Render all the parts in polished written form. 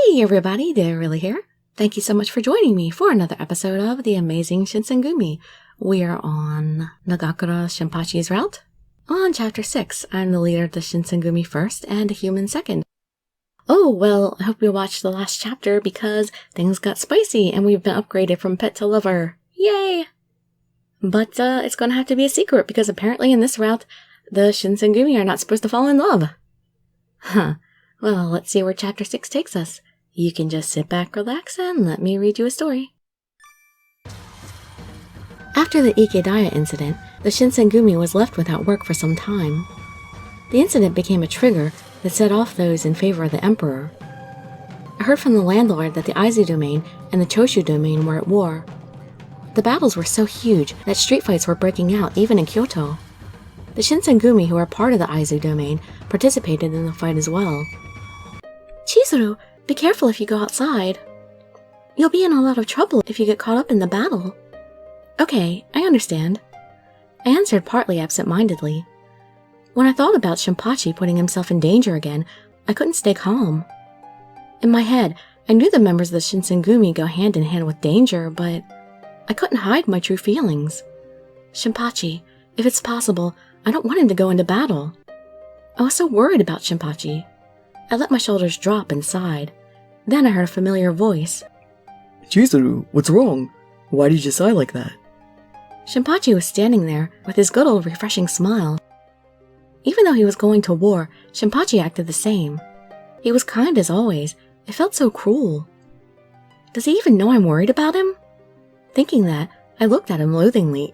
Hey everybody, Dirili here. Thank you so much for joining me for another episode of the Amazing Shinsengumi. We are on Nagakura Shinpachi's route. On Chapter 6, I'm the leader of the Shinsengumi first and a human second. Oh, well, I hope you watched the last chapter because things got spicy and we've been upgraded from pet to lover. Yay! But it's going to have to be a secret because apparently in this route, the Shinsengumi are not supposed to fall in love. Huh. Well, let's see where Chapter 6 takes us. You can just sit back, relax, and let me read you a story. After the Ikedaya incident, the Shinsengumi was left without work for some time. The incident became a trigger that set off those in favor of the emperor. I heard from the landlord that the Aizu domain and the Choshu domain were at war. The battles were so huge that street fights were breaking out even in Kyoto. The Shinsengumi who are part of the Aizu domain participated in the fight as well. Chizuru, be careful if you go outside. You'll be in a lot of trouble if you get caught up in the battle. Okay, I understand. I answered partly absent-mindedly. When I thought about Shinpachi putting himself in danger again, I couldn't stay calm. In my head, I knew the members of the Shinsengumi go hand in hand with danger, but I couldn't hide my true feelings. Shinpachi, if it's possible, I don't want him to go into battle. I was so worried about Shinpachi. I let my shoulders drop and sighed. Then I heard a familiar voice. Chizuru, what's wrong? Why did you sigh like that? Shinpachi was standing there with his good old refreshing smile. Even though he was going to war, Shinpachi acted the same. He was kind as always. It felt so cruel. Does he even know I'm worried about him? Thinking that, I looked at him loathingly.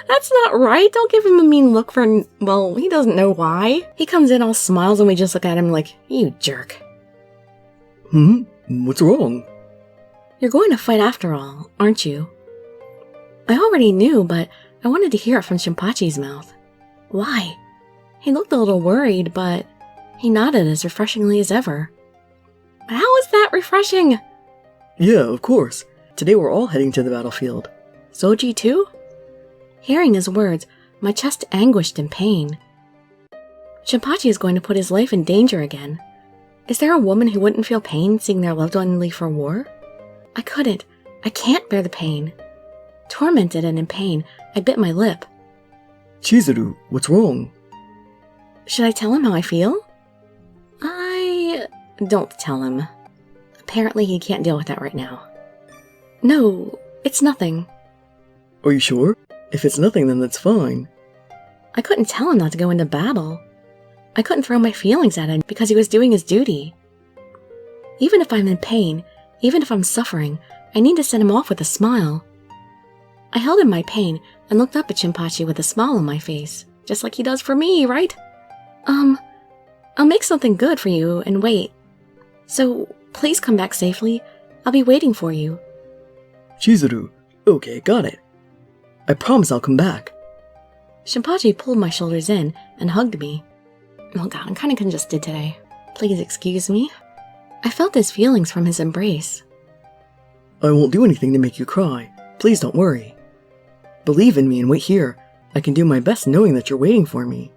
That's not right. Don't give him a mean look for, well, he doesn't know why. He comes in all smiles and we just look at him like, you jerk. What's wrong? You're going to fight after all, aren't you? I already knew, but I wanted to hear it from Shinpachi's mouth. Why? He looked a little worried, but he nodded as refreshingly as ever. How is that refreshing? Yeah, of course. Today we're all heading to the battlefield. Soji too? Hearing his words, my chest anguished in pain. Shinpachi is going to put his life in danger again. Is there a woman who wouldn't feel pain seeing their loved one leave for war? I can't bear the pain. Tormented and in pain, I bit my lip. Chizuru, what's wrong? Should I tell him how I feel? Don't tell him. Apparently he can't deal with that right now. No, it's nothing. Are you sure? If it's nothing, then that's fine. I couldn't tell him not to go into battle. I couldn't throw my feelings at him because he was doing his duty. Even if I'm in pain, even if I'm suffering, I need to send him off with a smile. I held in my pain and looked up at Shinpachi with a smile on my face, just like he does for me, right? I'll make something good for you and wait. So, please come back safely. I'll be waiting for you. Chizuru, okay, got it. I promise I'll come back. Shinpachi pulled my shoulders in and hugged me. Oh god, I'm kinda congested today. Please excuse me. I felt his feelings from his embrace. I won't do anything to make you cry. Please don't worry. Believe in me and wait here. I can do my best knowing that you're waiting for me.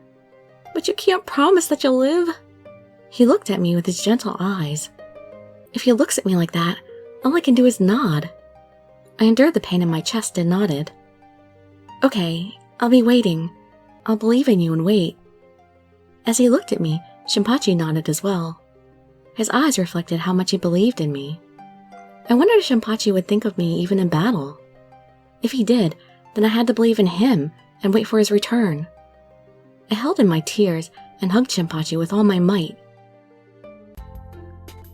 But you can't promise that you'll live. He looked at me with his gentle eyes. If he looks at me like that, all I can do is nod. I endured the pain in my chest and nodded. Okay, I'll be waiting. I'll believe in you and wait. As he looked at me, Shinpachi nodded as well. His eyes reflected how much he believed in me. I wondered if Shinpachi would think of me even in battle. If he did, then I had to believe in him and wait for his return. I held in my tears and hugged Shinpachi with all my might.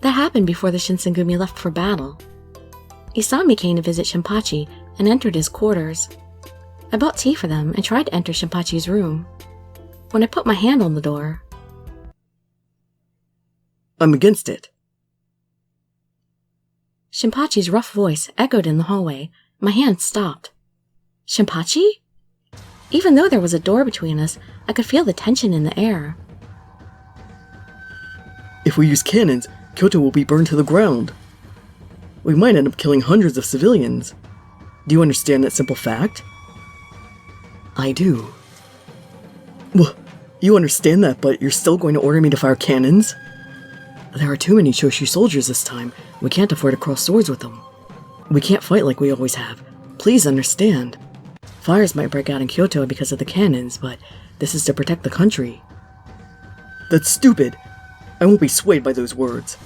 That happened before the Shinsengumi left for battle. Isami came to visit Shinpachi and entered his quarters. I bought tea for them and tried to enter Shinpachi's room. When I put my hand on the door... I'm against it. Shinpachi's rough voice echoed in the hallway. My hand stopped. Shinpachi? Even though there was a door between us, I could feel the tension in the air. If we use cannons, Kyoto will be burned to the ground. We might end up killing hundreds of civilians. Do you understand that simple fact? I do. Well, you understand that, but you're still going to order me to fire cannons? There are too many Choshu soldiers this time. We can't afford to cross swords with them. We can't fight like we always have. Please understand. Fires might break out in Kyoto because of the cannons, but this is to protect the country. That's stupid. I won't be swayed by those words.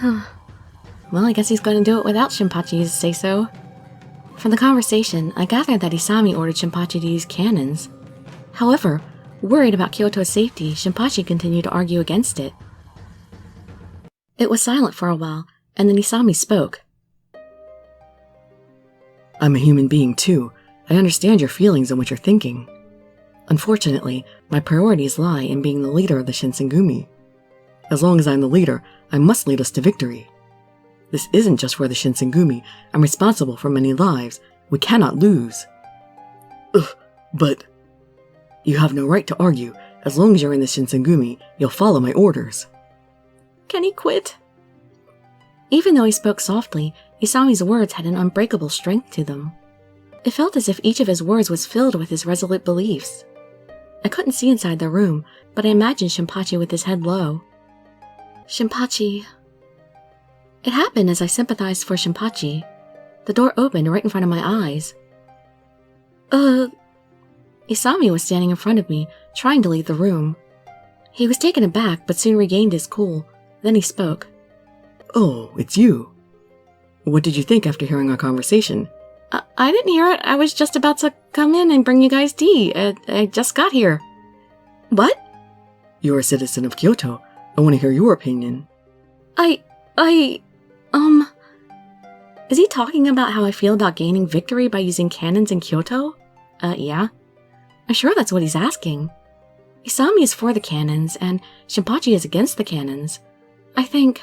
Well, I guess he's going to do it without Shinpachi's say-so. From the conversation, I gathered that Isami ordered Shinpachi to use cannons. However, worried about Kyoto's safety, Shinpachi continued to argue against it. It was silent for a while, and then Isami spoke. I'm a human being too. I understand your feelings and what you're thinking. Unfortunately, my priorities lie in being the leader of the Shinsengumi. As long as I'm the leader, I must lead us to victory. This isn't just for the Shinsengumi. I'm responsible for many lives. We cannot lose. But you have no right to argue. As long as you're in the Shinsengumi, you'll follow my orders. Can he quit? Even though he spoke softly, Isami's words had an unbreakable strength to them. It felt as if each of his words was filled with his resolute beliefs. I couldn't see inside the room, but I imagined Shinpachi with his head low. Shinpachi. It happened as I sympathized for Shinpachi. The door opened right in front of my eyes. Isami was standing in front of me, trying to leave the room. He was taken aback, but soon regained his cool. Then he spoke. Oh, it's you. What did you think after hearing our conversation? I didn't hear it. I was just about to come in and bring you guys tea. I just got here. What? You're a citizen of Kyoto. I want to hear your opinion. Is he talking about how I feel about gaining victory by using cannons in Kyoto? Yeah. I'm sure that's what he's asking. Isami is for the cannons, and Shinpachi is against the cannons. I think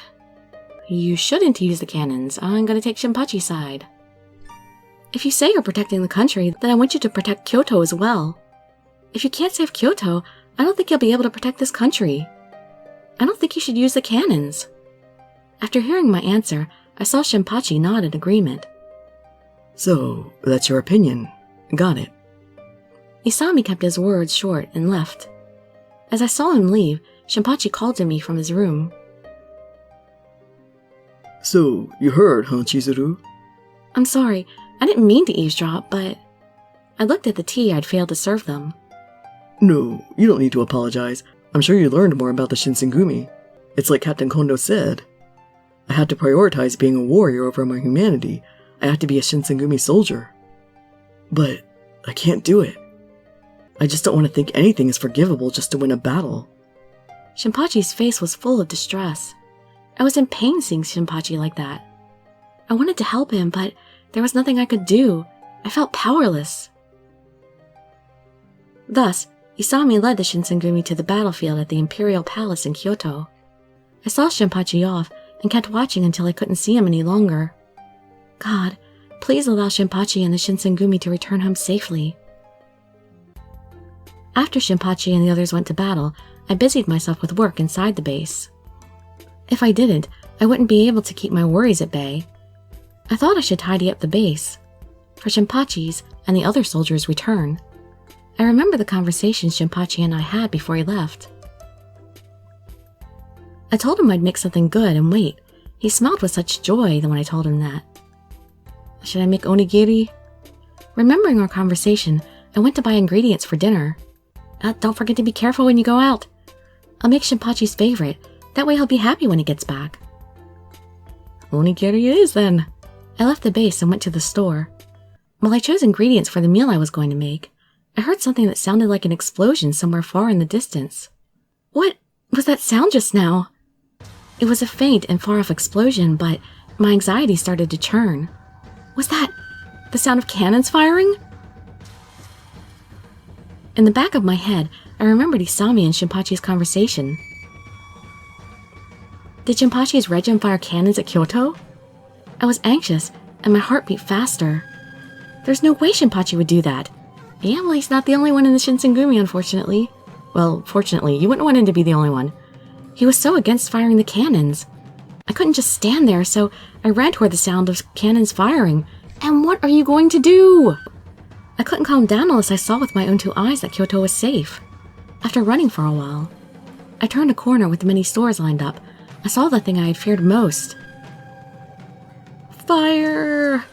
you shouldn't use the cannons. I'm gonna take Shinpachi's side. If you say you're protecting the country, then I want you to protect Kyoto as well. If you can't save Kyoto, I don't think you'll be able to protect this country. I don't think you should use the cannons. After hearing my answer, I saw Shinpachi nod in agreement. So, that's your opinion. Got it. Isami kept his words short and left. As I saw him leave, Shinpachi called to me from his room. So, you heard, huh, Chizuru? I'm sorry, I didn't mean to eavesdrop, but I looked at the tea I'd failed to serve them. No, you don't need to apologize. I'm sure you learned more about the Shinsengumi. It's like Captain Kondo said. I had to prioritize being a warrior over my humanity. I had to be a Shinsengumi soldier. But I can't do it. I just don't want to think anything is forgivable just to win a battle. Shinpachi's face was full of distress. I was in pain seeing Shinpachi like that. I wanted to help him, but there was nothing I could do. I felt powerless. Thus, Isami led the Shinsengumi to the battlefield at the Imperial Palace in Kyoto. I saw Shinpachi off and kept watching until I couldn't see him any longer. God, please allow Shinpachi and the Shinsengumi to return home safely. After Shinpachi and the others went to battle, I busied myself with work inside the base. If I didn't, I wouldn't be able to keep my worries at bay. I thought I should tidy up the base, for Shinpachi's and the other soldiers' return. I remember the conversation Shinpachi and I had before he left. I told him I'd make something good and wait. He smiled with such joy when I told him that. Should I make onigiri? Remembering our conversation, I went to buy ingredients for dinner. Don't forget to be careful when you go out. I'll make Shinpachi's favorite. That way he'll be happy when he gets back. Onigiri it is then. I left the base and went to the store. While I chose ingredients for the meal I was going to make, I heard something that sounded like an explosion somewhere far in the distance. What was that sound just now? It was a faint and far-off explosion, but my anxiety started to churn. Was that the sound of cannons firing? In the back of my head, I remembered Isami and Shinpachi's conversation. Did Shinpachi's regiment fire cannons at Kyoto? I was anxious, and my heart beat faster. There's no way Shinpachi would do that. Yeah, well, he's not the only one in the Shinsengumi, unfortunately. Well, fortunately, you wouldn't want him to be the only one. He was so against firing the cannons. I couldn't just stand there, so I ran toward the sound of cannons firing. And what are you going to do? I couldn't calm down unless I saw with my own two eyes that Kyoto was safe. After running for a while, I turned a corner with many stores lined up. I saw the thing I had feared most. Fire!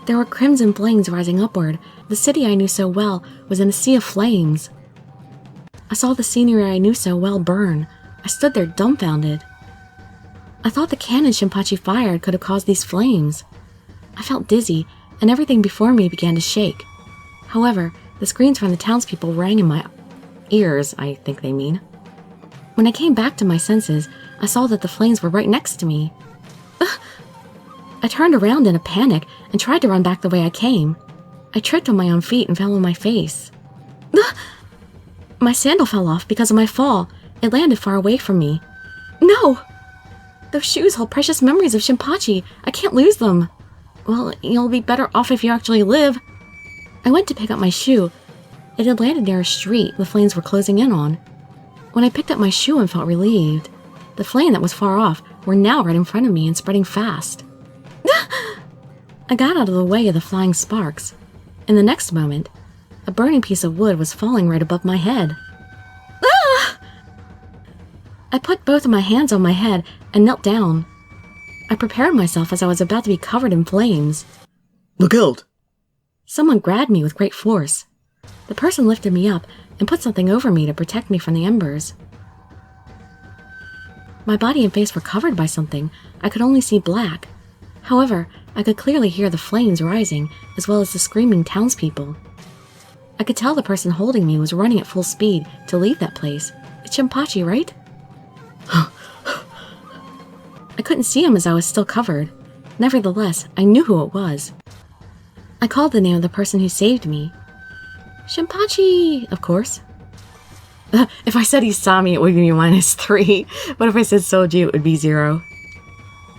There were crimson flames rising upward. The city I knew so well was in a sea of flames. I saw the scenery I knew so well burn. I stood there dumbfounded. I thought the cannon Shinpachi fired could have caused these flames. I felt dizzy, and everything before me began to shake. However, the screams from the townspeople rang in my ears, I think they mean. When I came back to my senses, I saw that the flames were right next to me. I turned around in a panic and tried to run back the way I came. I tripped on my own feet and fell on my face. My sandal fell off because of my fall. It landed far away from me. No! Those shoes hold precious memories of Shinpachi. I can't lose them. Well, you'll be better off if you actually live. I went to pick up my shoe. It had landed near a street the flames were closing in on. When I picked up my shoe and felt relieved, the flame that was far off were now right in front of me and spreading fast. I got out of the way of the flying sparks. In the next moment, a burning piece of wood was falling right above my head. I put both of my hands on my head and knelt down. I prepared myself as I was about to be covered in flames. Look out! Someone grabbed me with great force. The person lifted me up and put something over me to protect me from the embers. My body and face were covered by something. I could only see black. However, I could clearly hear the flames rising, as well as the screaming townspeople. I could tell the person holding me was running at full speed to leave that place. It's Shinpachi, right? I couldn't see him as I was still covered. Nevertheless, I knew who it was. I called the name of the person who saved me. Shinpachi, of course. If I said he saw me, it would be -3. But if I said Soji, it would be 0.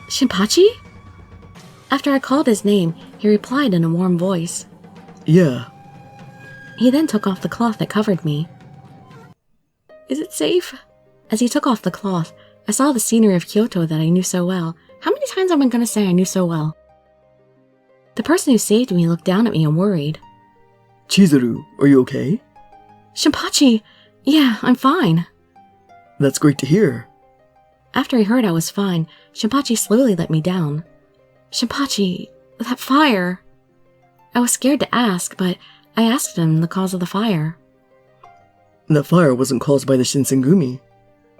Shinpachi? After I called his name, he replied in a warm voice. Yeah. He then took off the cloth that covered me. Is it safe? As he took off the cloth, I saw the scenery of Kyoto that I knew so well. How many times am I going to say I knew so well? The person who saved me looked down at me and worried. Chizuru, are you okay? Shinpachi! Yeah, I'm fine. That's great to hear. After he heard I was fine, Shinpachi slowly let me down. Shinpachi, that fire! I was scared to ask, but I asked him the cause of the fire. That fire wasn't caused by the Shinsengumi.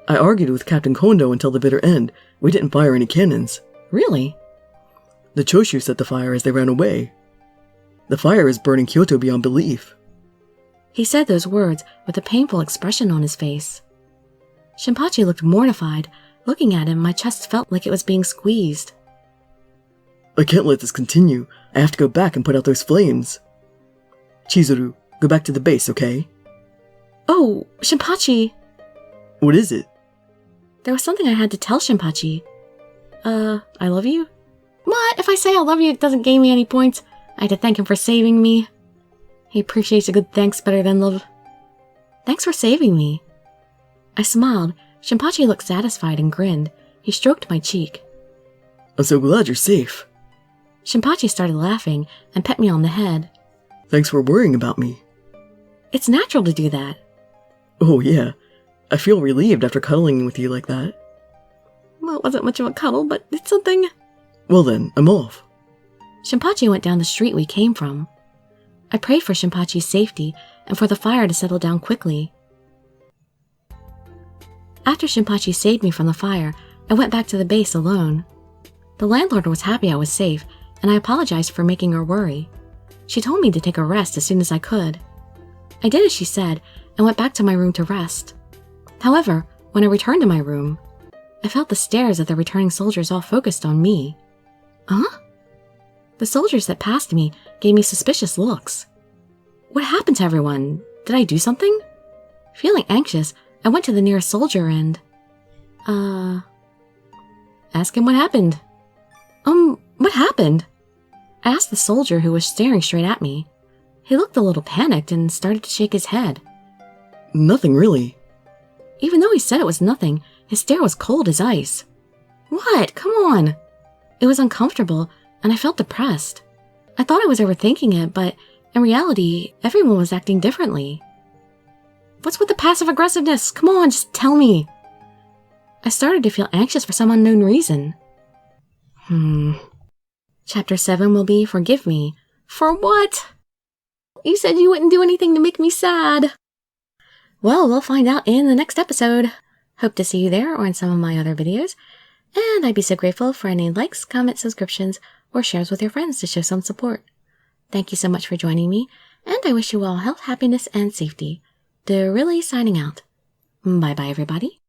I argued with Captain Kondo until the bitter end. We didn't fire any cannons. Really? The Choshu set the fire as they ran away. The fire is burning Kyoto beyond belief. He said those words with a painful expression on his face. Shinpachi looked mortified. Looking at him, my chest felt like it was being squeezed. I can't let this continue. I have to go back and put out those flames. Chizuru, go back to the base, okay? Oh, Shinpachi! What is it? There was something I had to tell Shinpachi. I love you? What? If I say I love you, it doesn't gain me any points. I had to thank him for saving me. He appreciates a good thanks better than love. Thanks for saving me. I smiled. Shinpachi looked satisfied and grinned. He stroked my cheek. I'm so glad you're safe. Shinpachi started laughing and pet me on the head. Thanks for worrying about me. It's natural to do that. Oh yeah, I feel relieved after cuddling with you like that. Well, it wasn't much of a cuddle, but it's something. Well then, I'm off. Shinpachi went down the street we came from. I prayed for Shinpachi's safety and for the fire to settle down quickly. After Shinpachi saved me from the fire, I went back to the base alone. The landlord was happy I was safe, and I apologized for making her worry. She told me to take a rest as soon as I could. I did as she said and went back to my room to rest. However, when I returned to my room, I felt the stares of the returning soldiers all focused on me. Huh? The soldiers that passed me gave me suspicious looks. What happened to everyone? Did I do something? Feeling anxious, I went to the nearest soldier and... ask him what happened. What happened? I asked the soldier who was staring straight at me. He looked a little panicked and started to shake his head. Nothing really. Even though he said it was nothing, his stare was cold as ice. What? Come on! It was uncomfortable, and I felt depressed. I thought I was overthinking it, but in reality, everyone was acting differently. What's with the passive aggressiveness? Come on, just tell me. I started to feel anxious for some unknown reason. Chapter 7 will be Forgive Me. For what? You said you wouldn't do anything to make me sad. Well, we'll find out in the next episode. Hope to see you there or in some of my other videos. And I'd be so grateful for any likes, comments, subscriptions, or shares with your friends to show some support. Thank you so much for joining me, and I wish you all health, happiness, and safety. Dirili signing out. Bye-bye, everybody.